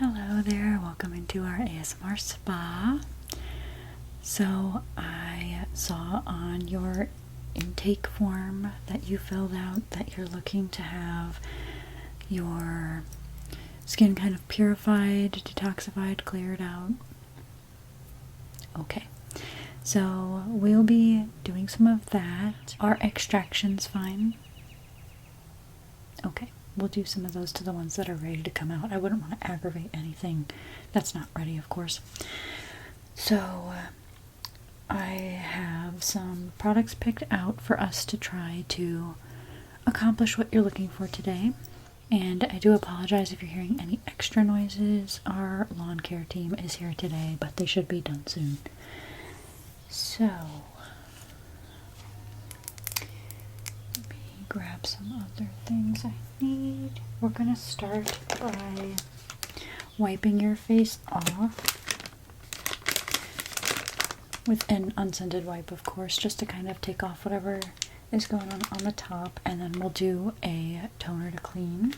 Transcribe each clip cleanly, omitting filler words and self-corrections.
Hello there, welcome into our ASMR spa. So I saw on your intake form that you filled out that you're looking to have your skin kind of purified, detoxified, cleared out. Okay, so we'll be doing some of that. Are extractions fine? Okay. We'll do some of those to the ones that are ready to come out. I wouldn't want to aggravate anything that's not ready, of course. So, I have some products picked out for us to try to accomplish what you're looking for today. And I do apologize if you're hearing any extra noises. Our lawn care team is here today, but they should be done soon. So, grab some other things I need. We're gonna start by wiping your face off with an unscented wipe, of course, just to kind of take off whatever is going on the top, and then we'll do a toner to clean.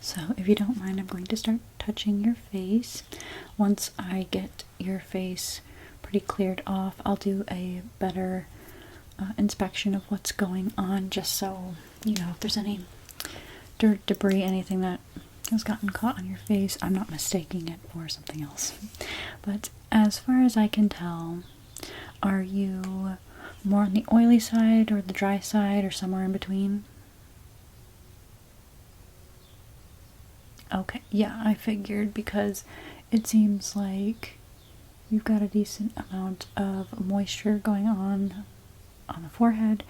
So if you don't mind, I'm going to start touching your face. Once I get your face pretty cleared off, I'll do a better inspection of what's going on, just so you know if there's any dirt, debris, anything that has gotten caught on your face, I'm not mistaking it for something else. But as far as I can tell, are you more on the oily side or the dry side or somewhere in between? Okay, yeah, I figured, because it seems like you've got a decent amount of moisture going on the forehead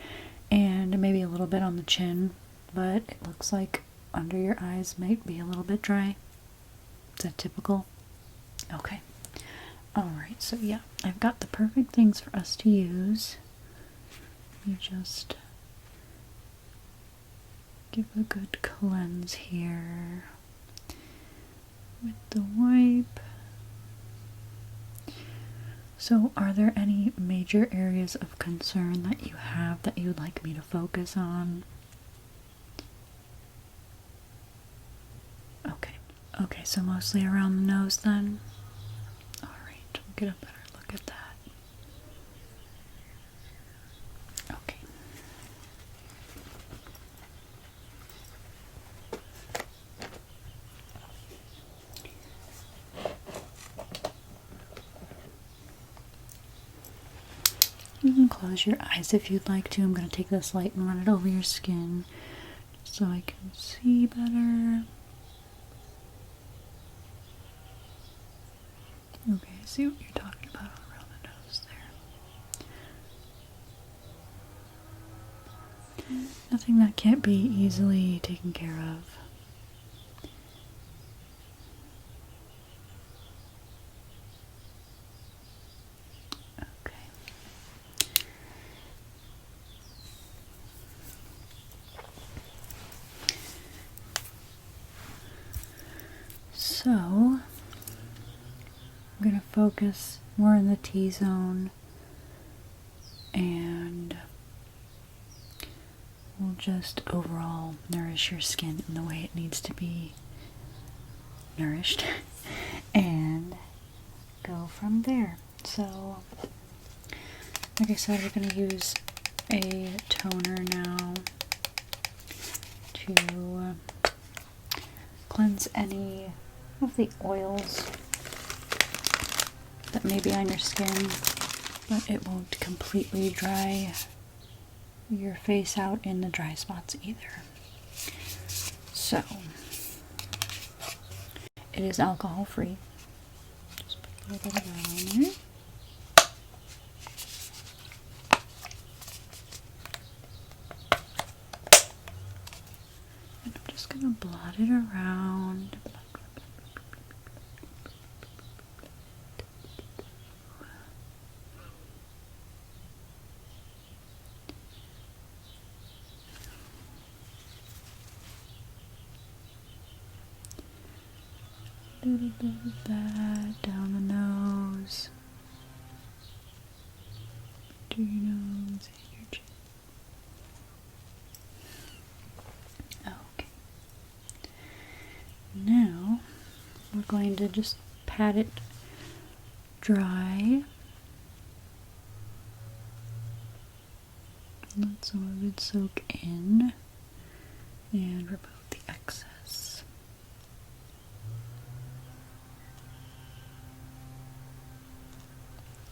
and maybe a little bit on the chin, but it looks like under your eyes might be a little bit dry. Is that typical? Okay. Alright, so yeah, I've got the perfect things for us to use. You just give a good cleanse here with the wipe. So, are there any major areas of concern that you have that you'd like me to focus on? Okay, so mostly around the nose then? Alright, we'll get a better look at that. Okay. You can close your eyes if you'd like to. I'm going to take this light and run it over your skin so I can see better. Okay, I see what you're talking about all around the nose there. Nothing that can't be easily taken care of. So, I'm going to focus more in the T-zone, and we'll just overall nourish your skin in the way it needs to be nourished and go from there. So, like I said, we're going to use a toner now to cleanse any of the oils that may be on your skin, but it won't completely dry your face out in the dry spots either. So, it is alcohol free. Just put a little bit of that on there. And I'm just gonna blot it around. A little bit of that down the nose. To your nose and your chin. Okay. Now we're going to just pat it dry. Let some of it soak in and remove the excess.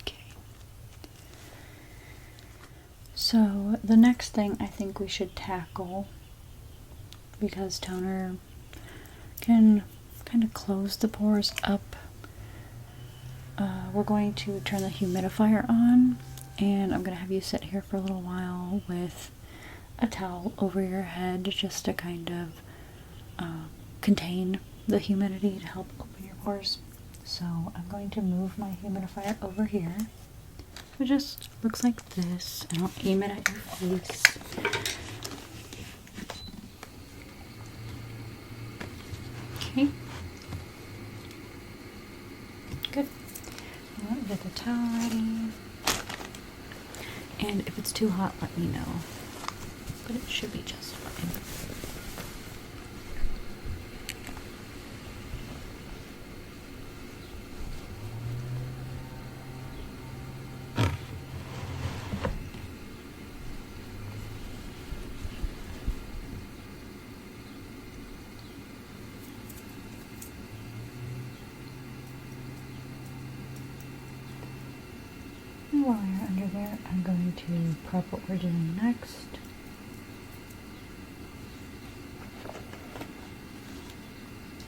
Okay. So the next thing I think we should tackle, because toner can kind of close the pores up, we're going to turn the humidifier on, and I'm going to have you sit here for a little while with a towel over your head just to kind of contain the humidity to help open your pores. So I'm going to move my humidifier over here. It just looks like this, and I'll aim it at your face. Okay. Good. Well, get the towel ready. And if it's too hot, let me know. But it should be just fine. And while you're under there, I'm going to prep what we're doing next.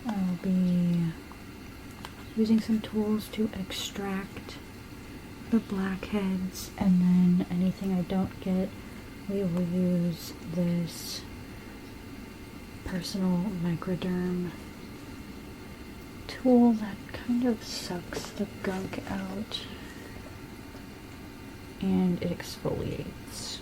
I'll be using some tools to extract the blackheads, and then anything I don't get, we will use this personal microderm tool that kind of sucks the gunk out and it exfoliates.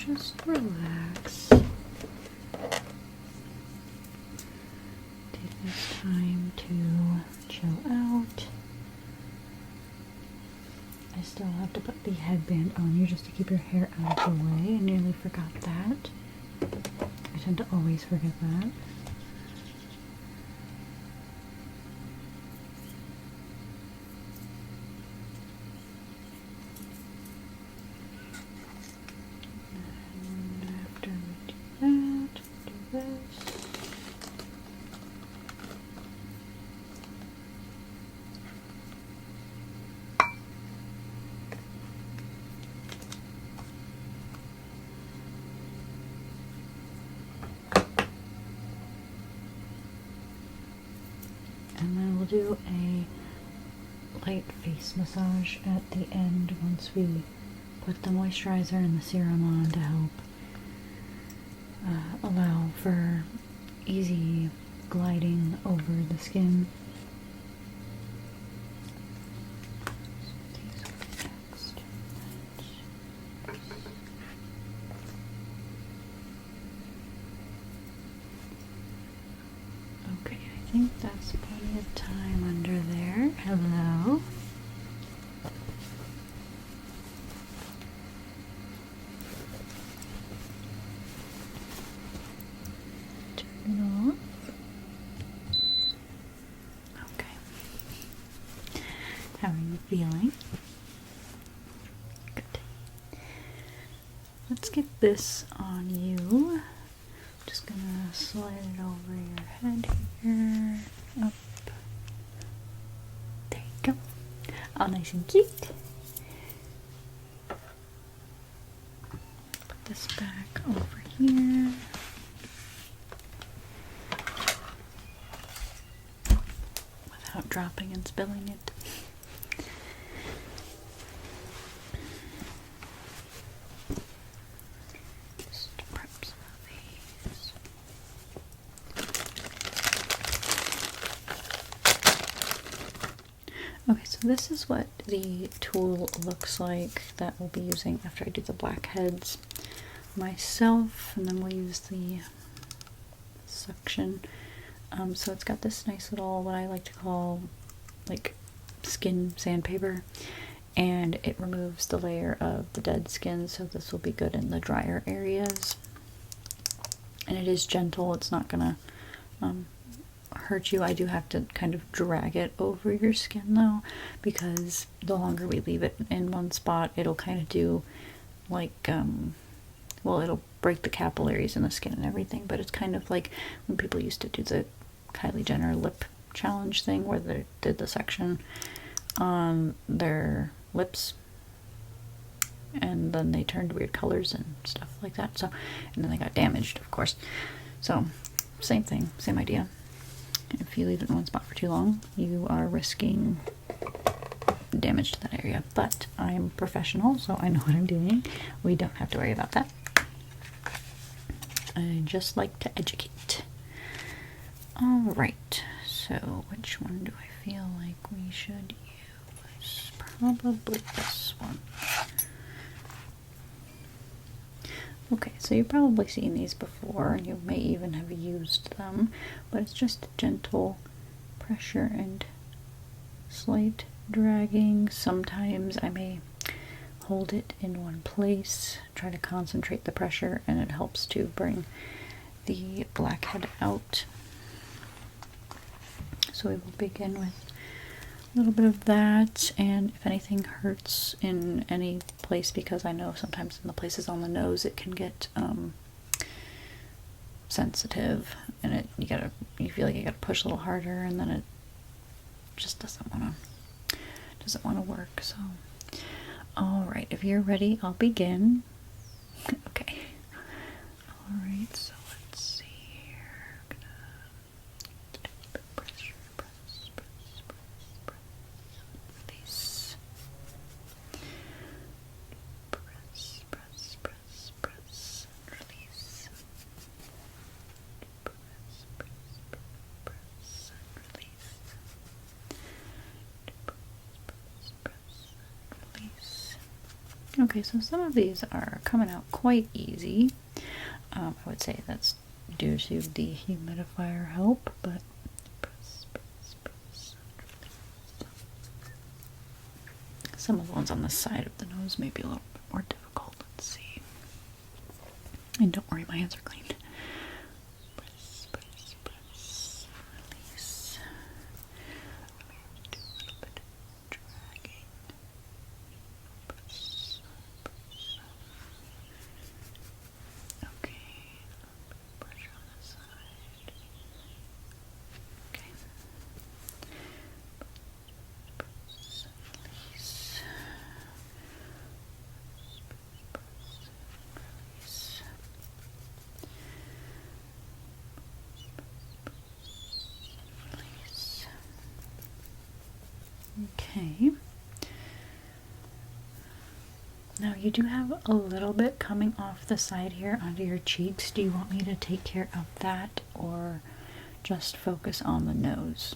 Just relax. Take this time to chill out. I still have to put the headband on you just to keep your hair out of the way. I nearly forgot that. I tend to always forget that. And then we'll do a light face massage at the end once we put the moisturizer and the serum on to help allow for easy gliding over the skin. Okay, I think that's plenty of time under there. Hello. Turn it off. Okay. How are you feeling? Good. Let's get this on you. Just gonna slide it over your head here, up. There you go. All nice and cute. Put this back over here. Without dropping and spilling it. Just prep some of these. Okay, so this is what the tool looks like that we'll be using after I do the blackheads myself, and then we'll use the suction. So it's got this nice little, what I like to call like skin sandpaper, and it removes the layer of the dead skin, so this will be good in the drier areas. And it is gentle, it's not gonna hurt you. I do have to kind of drag it over your skin though, because the longer we leave it in one spot, it'll kind of do like, well, it'll break the capillaries in the skin and everything, but it's kind of like when people used to do the Kylie Jenner lip challenge thing where they did the section on their lips and then they turned weird colors and stuff like that. So, and then they got damaged, of course. So, same thing, same idea. If you leave it in one spot for too long, you are risking damage to that area. But I'm professional, so I know what I'm doing. We don't have to worry about that. I just like to educate. Alright, so which one do I feel like we should use? Probably this one. Okay, so you've probably seen these before, and you may even have used them, but it's just gentle pressure and slight dragging. Sometimes I may hold it in one place, try to concentrate the pressure, and it helps to bring the blackhead out. So we will begin with a little bit of that, and if anything hurts in any place, because I know sometimes in the places on the nose it can get sensitive, and you feel like you gotta push a little harder, and then it just doesn't wanna work. So, all right, if you're ready, I'll begin. Okay. All right, so let's see here. I'm gonna press, release. Press, release. Press, release. Okay, so some of these are coming out quite easy. I would say that's due to the humidifier help, but some of the ones on the side of the nose may be a little bit more difficult. Let's see. And don't worry, my hands are clean. Press, release. Do a little bit of dragging. Okay. Pressure on the side. Okay. Release. Release. Release. Okay. Now you do have a little bit coming off the side here onto your cheeks. Do you want me to take care of that or just focus on the nose?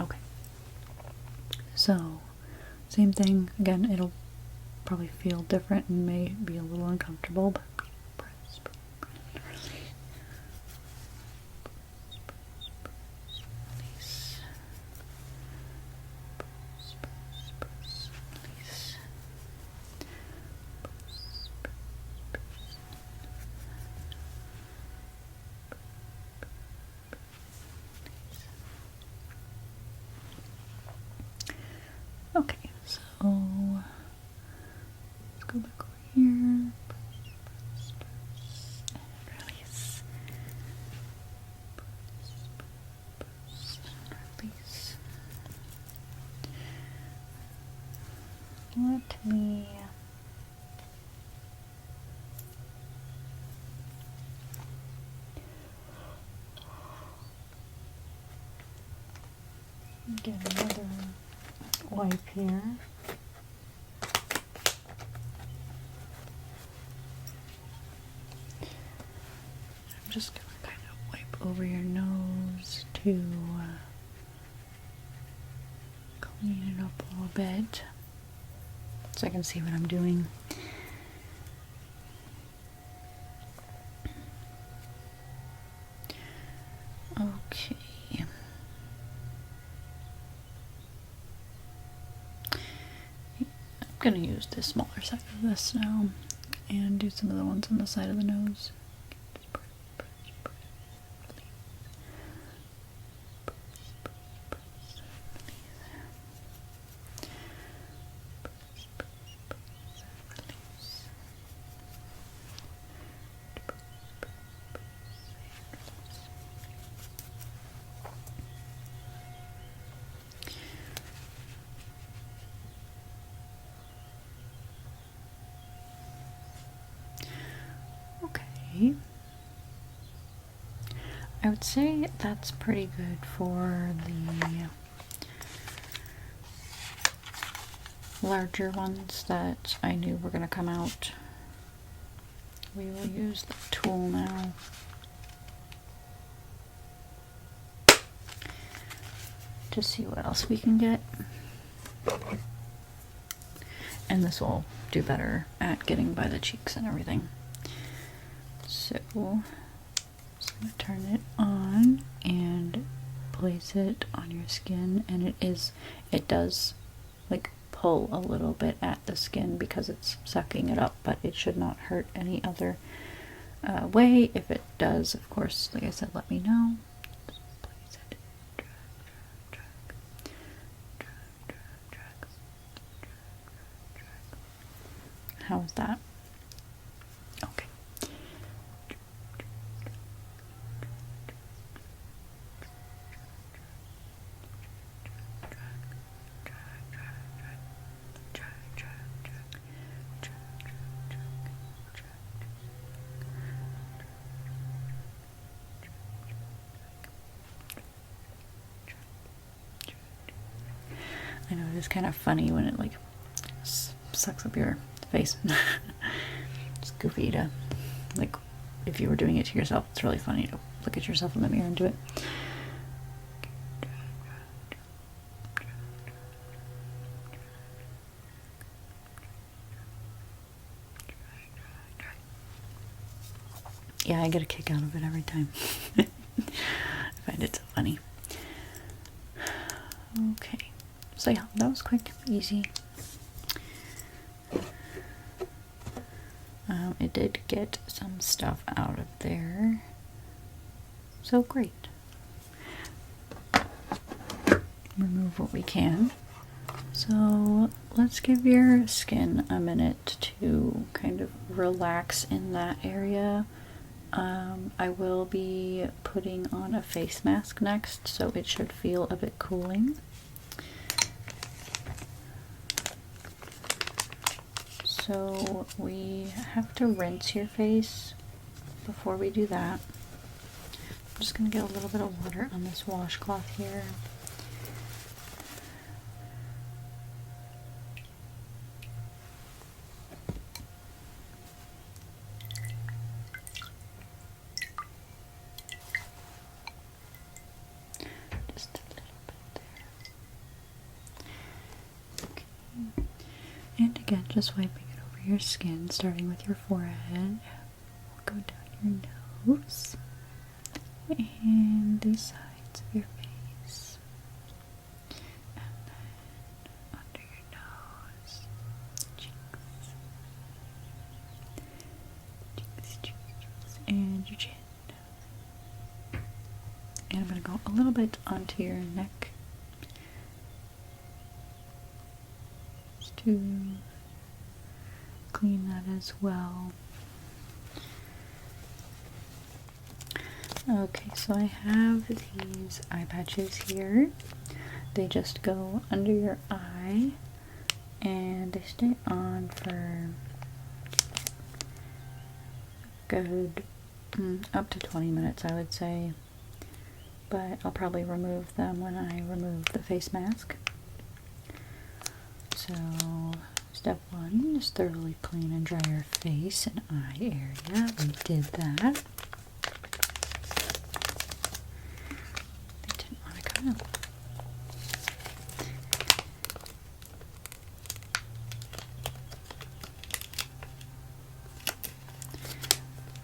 Okay. So, same thing. Again, it'll probably feel different and may be a little uncomfortable, but press, release. Release. Release. Okay, so let's go back over here. Press, and release. Press, and release. Let me Get another wipe here. I'm just going to kind of wipe over your nose to clean it up a little bit so I can see what I'm doing. Okay. I'm going to use the smaller side of this now and do some of the ones on the side of the nose. Okay, I would say that's pretty good for the larger ones that I knew were going to come out. We will use the tool now. To see what else we can get. And this will do better at getting by the cheeks and everything. So, I'm just going to turn it on and place it on your skin, and it does like pull a little bit at the skin because it's sucking it up, but it should not hurt any other way. If it does, of course, like I said, let me know. Just place it. Drag. How is that? Okay. I know it is kind of funny when it like sucks up your face. It's goofy to, like, if you were doing it to yourself, it's really funny to look at yourself in the mirror and do it. Yeah, I get a kick out of it every time. I find it so funny. Okay. So yeah, that was quick, easy. It did get some stuff out of there. So great. Remove what we can. So let's give your skin a minute to kind of relax in that area. I will be putting on a face mask next, so it should feel a bit cooling. So we have to rinse your face before we do that. I'm just going to get a little bit of water on this washcloth here. Just a little bit there. Okay. And again, just wiping it over your skin, starting with your forehead. We'll go down your nose and the sides of your face, and then under your nose, cheeks, and your chin. And I'm going to go a little bit onto your neck just to clean that as well. Okay, so I have these eye patches here. They just go under your eye and they stay on for good up to 20 minutes, I would say. but I'll probably remove them when I remove the face mask. So, step 1 is thoroughly clean and dry your face and eye area. We did that. They didn't want to come out.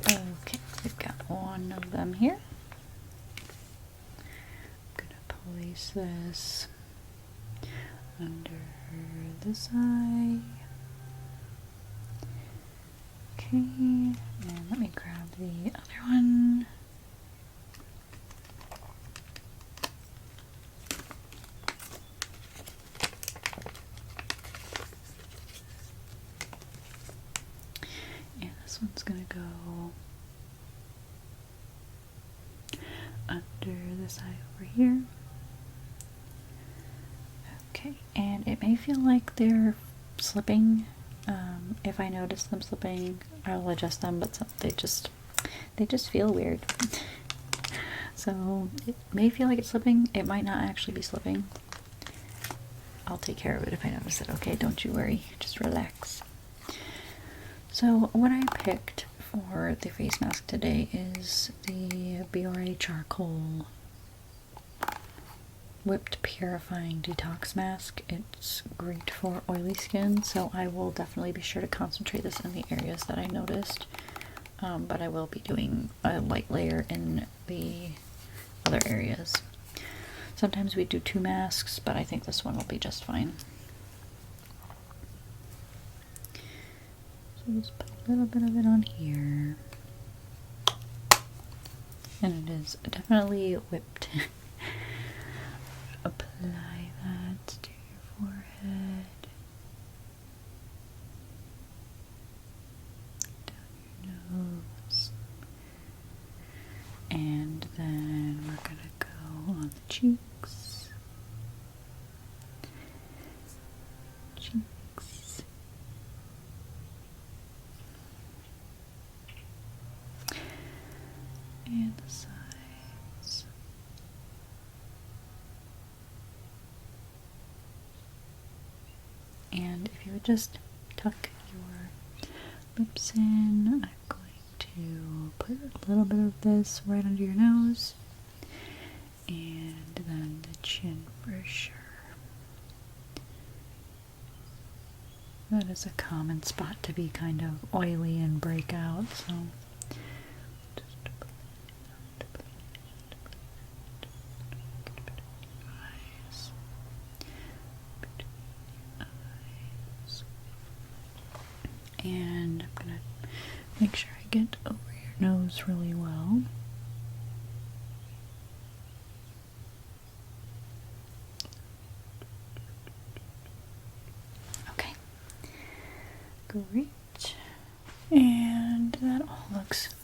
Okay, we've got one of them here. I'm going to place this under this eye. Okay, and let me grab the other one. And this one's gonna go under this eye over here. Okay, and it may feel like they're slipping. If I notice them slipping, I'll adjust them, but they just feel weird. So it may feel like it's slipping. It might not actually be slipping. I'll take care of it if I notice it. Okay, don't you worry. Just relax. So what I picked for the face mask today is the Biore Charcoal Whipped Purifying Detox Mask. It's great for oily skin, so I will definitely be sure to concentrate this in the areas that I noticed. But I will be doing a light layer in the other areas. Sometimes we do 2 masks, but I think this one will be just fine. So just put a little bit of it on here. And it is definitely whipped. Apply that to your forehead, down your nose, and then we're gonna go on the cheeks, and the sides. And if you would just tuck your lips in, I'm going to put a little bit of this right under your nose, and then the chin for sure. That is a common spot to be kind of oily and break out, so and I'm gonna make sure I get over your nose really well. Okay, great. And that all looks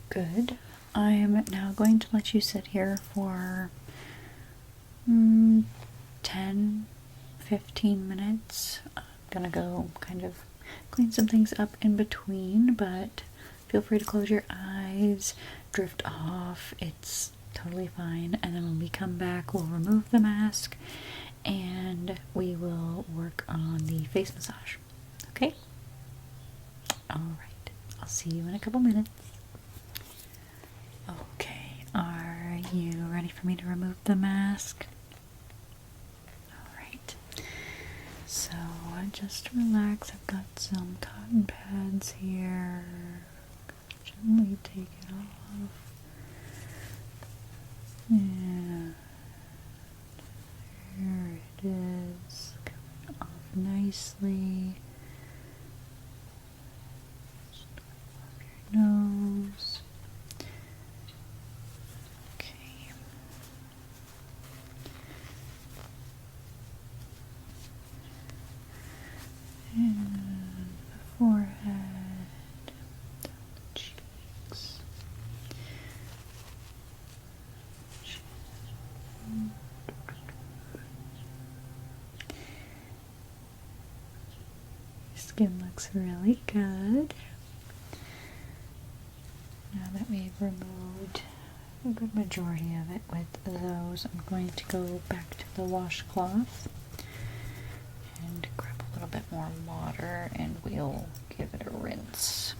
good. I am now going to let you sit here for 10-15 minutes. I'm gonna go kind of clean some things up in between, but feel free to close your eyes, drift off, it's totally fine. And then when we come back, we'll remove the mask and we will work on the face massage. Okay? Alright, I'll see you in a couple minutes. Okay, are you ready for me to remove the mask? Alright. So just relax. I've got some cotton pads here. Gently take it off. And there it is. Coming off nicely. Just off your nose. Okay. And the forehead, down the cheeks, chin. Your skin looks really good. Now that we've removed a good majority of it with those. I'm going to go back to the washcloth and grab a little bit more water and we'll give it a rinse.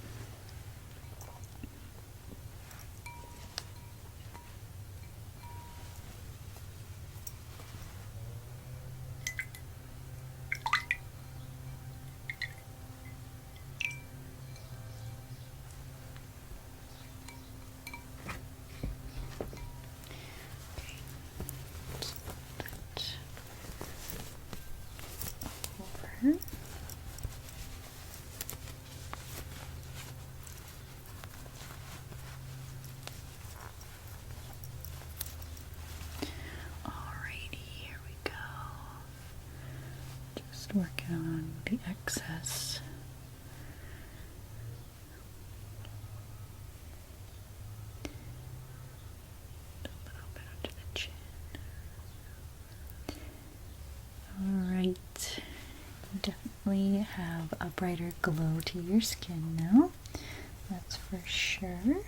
Working on the excess. A little bit under the chin. Alright. You definitely have a brighter glow to your skin now. That's for sure.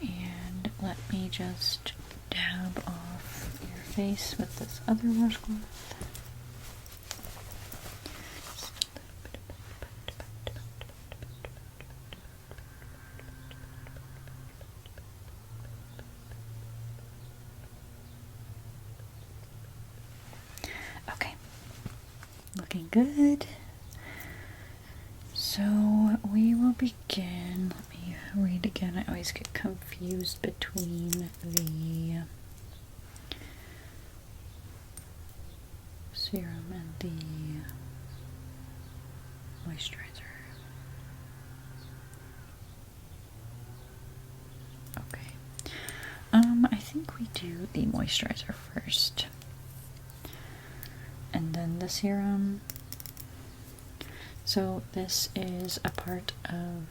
And let me just dab off your face with this other washcloth. Looking good. So we will begin. Let me read again. I always get confused between the serum and the moisturizer. Okay. I think we do the moisturizer first. And then the serum. So this is a part of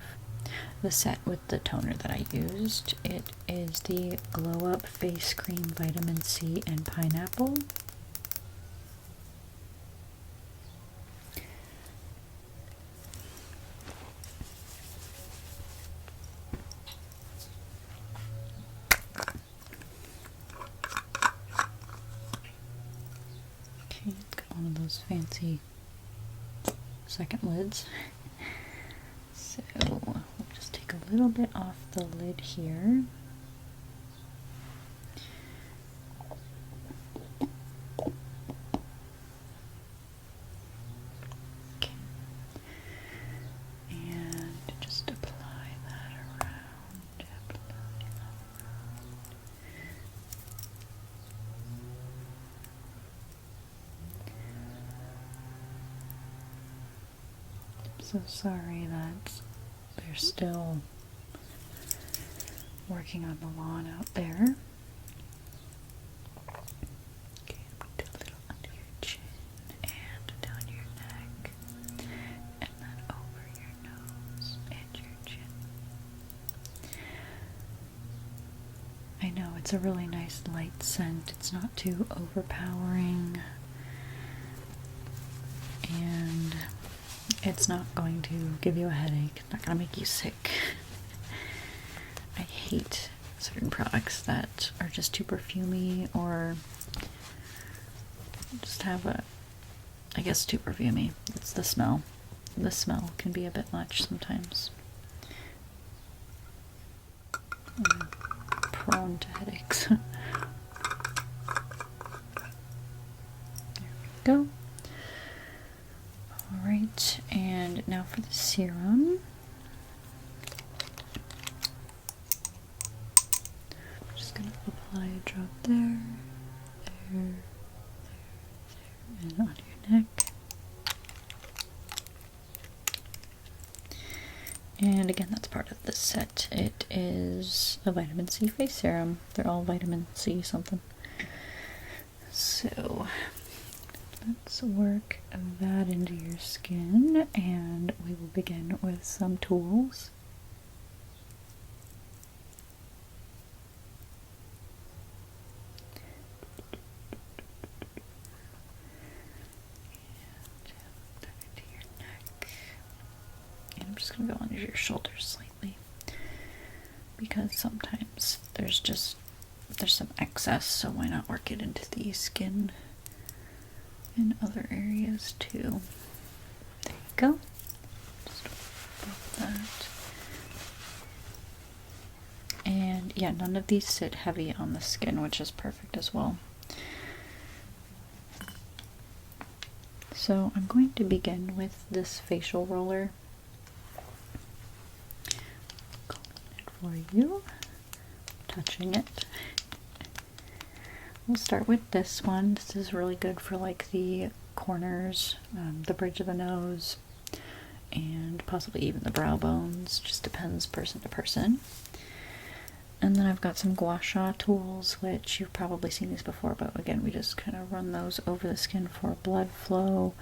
the set with the toner that I used. It is the Glow Up Face Cream Vitamin C and Pineapple. One of those fancy second lids. So we'll just take a little bit off the lid here. Okay. And just apply that around. So sorry that they're still working on the lawn out there. Okay, do a little under your chin and down your neck, and then over your nose and your chin. I know it's a really nice light scent. It's not too overpowering, and it's not going to give you a headache. It's not going to make you sick. I hate certain products that are just too perfumey or just have a, I guess too perfumey. It's the smell. The smell can be a bit much sometimes. I'm prone to headaches. There we go. Alright, and now for the serum. I'm just going to apply a drop there, there, and on your neck. And again, that's part of the set. It is a vitamin C face serum. They're all vitamin C something. So let's work that into your skin, and we will begin with some tools. And that into your neck. And I'm just going to go under your shoulders slightly. because sometimes there's some excess, so why not work it into the skin in other areas too. There you go. Just above that. And yeah, none of these sit heavy on the skin, which is perfect as well. So I'm going to begin with this facial roller. Calling it for you, touching it. We'll start with this one. This is really good for like the corners, the bridge of the nose, and possibly even the brow bones. Just depends person to person. And then I've got some gua sha tools, which you've probably seen these before, but again, we just kind of run those over the skin for blood flow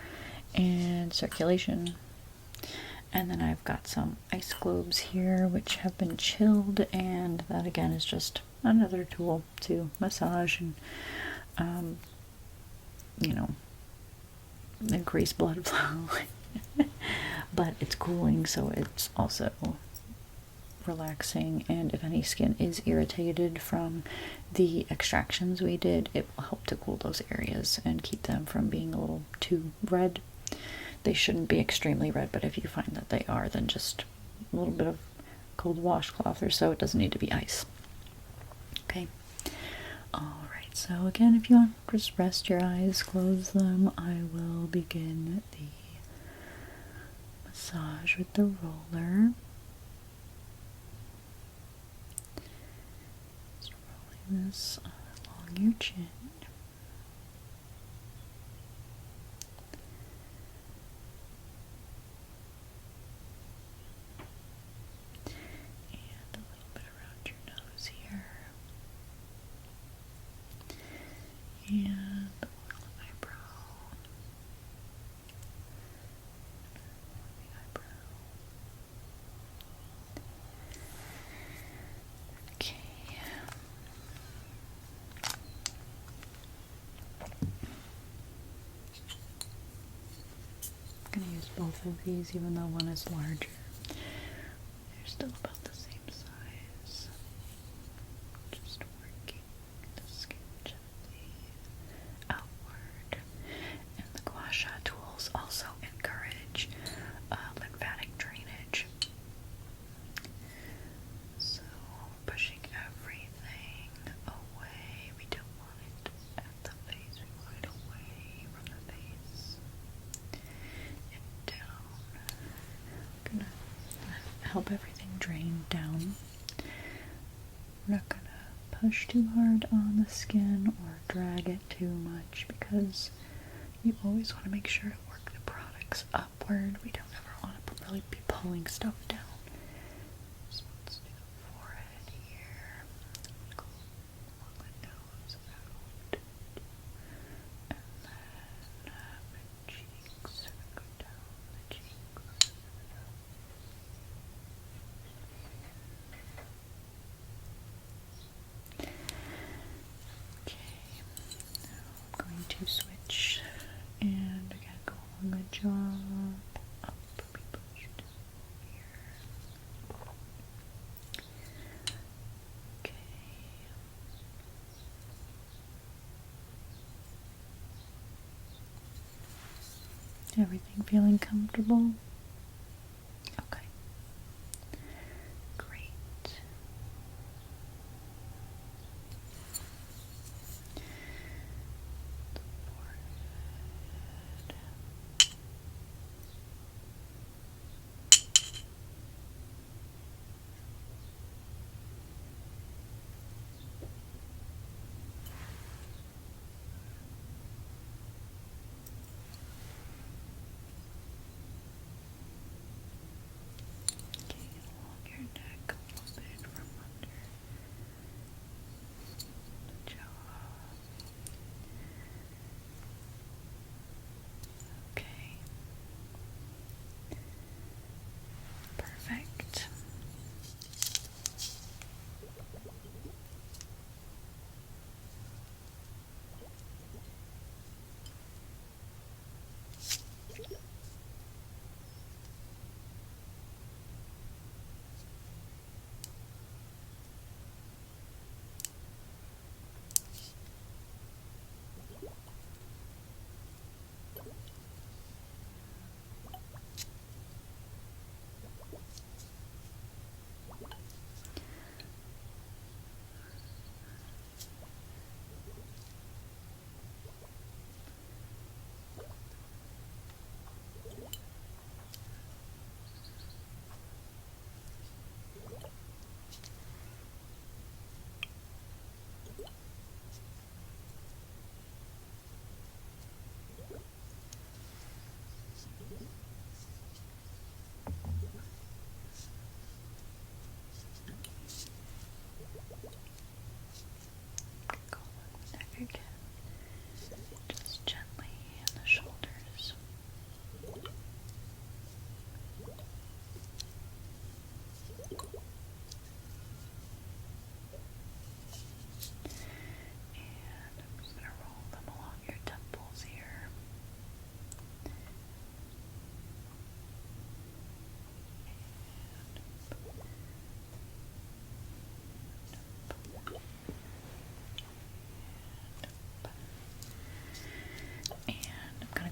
and circulation. And then I've got some ice globes here, which have been chilled, and that again is just another tool to massage and, you know, increase blood flow. But it's cooling, so it's also relaxing, and if any skin is irritated from the extractions we did, it will help to cool those areas and keep them from being a little too red. They shouldn't be extremely red, but if you find that they are, then just a little bit of cold washcloth or so. It doesn't need to be ice. Okay. Alright, so again, if you want to just rest your eyes, close them, I will begin the massage with the roller. This along your chin. And a little bit around your nose here. And the little eyebrow. The eyebrow. Okay. I'm going to use both of these, even though one is larger. They're still about the same size. Just working the skin gently outward. And the gua sha tools also encourage lymphatic drainage. So pushing everything away. We don't want it at the face. We want it away from the face. And down. I'm gonna help everything drain down. We're not gonna push too hard on the skin or drag it too much, because you always want to make sure to work the products upward. We don't ever want to really be pulling stuff down. So let's do the forehead here. Go along the nose out. And then the cheeks. Go down the cheeks. Okay, now I'm going to switch and again go along the jaw, up, we push down here. Okay. Everything feeling comfortable? Okay. Great.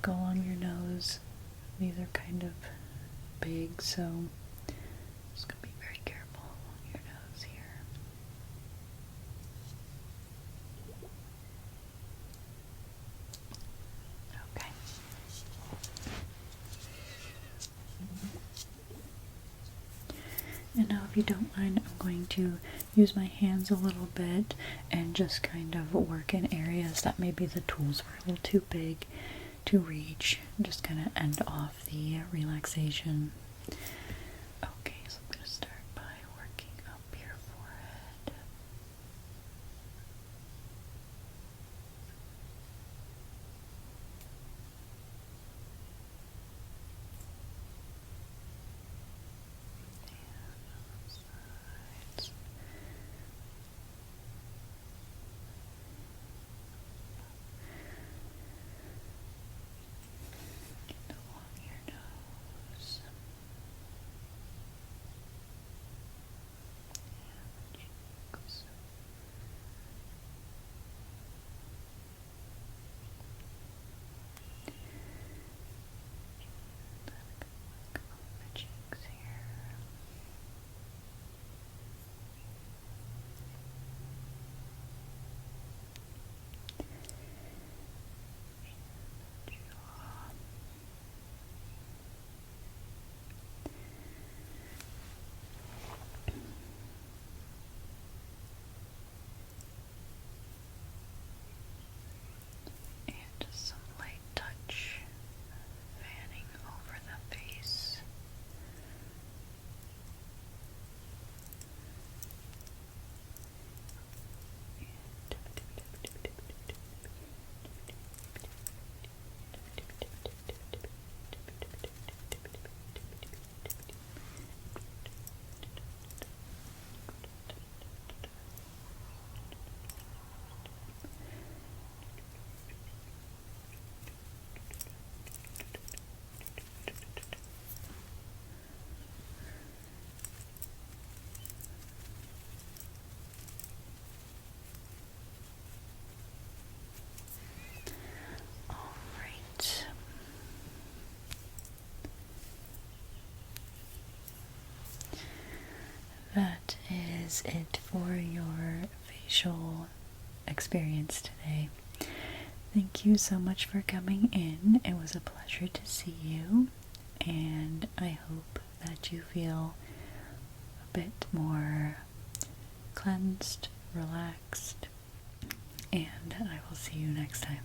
like along your nose. These are kind of big, so just gonna be very careful along your nose here. Okay. And now, if you don't mind, I'm going to use my hands a little bit and just kind of work in areas that maybe the tools were a little too big to reach. Just kind of end off the relaxation. Okay, so I'm going to start by working up your forehead. Sides. Along your nose. Cheeks. Then over the cheeks here. Jaw. And just some light touch fanning over the face. All right. That is it for your facial experience today. Thank you so much for coming in. It was a pleasure to see you, and I hope that you feel a bit more cleansed, relaxed, and I will see you next time.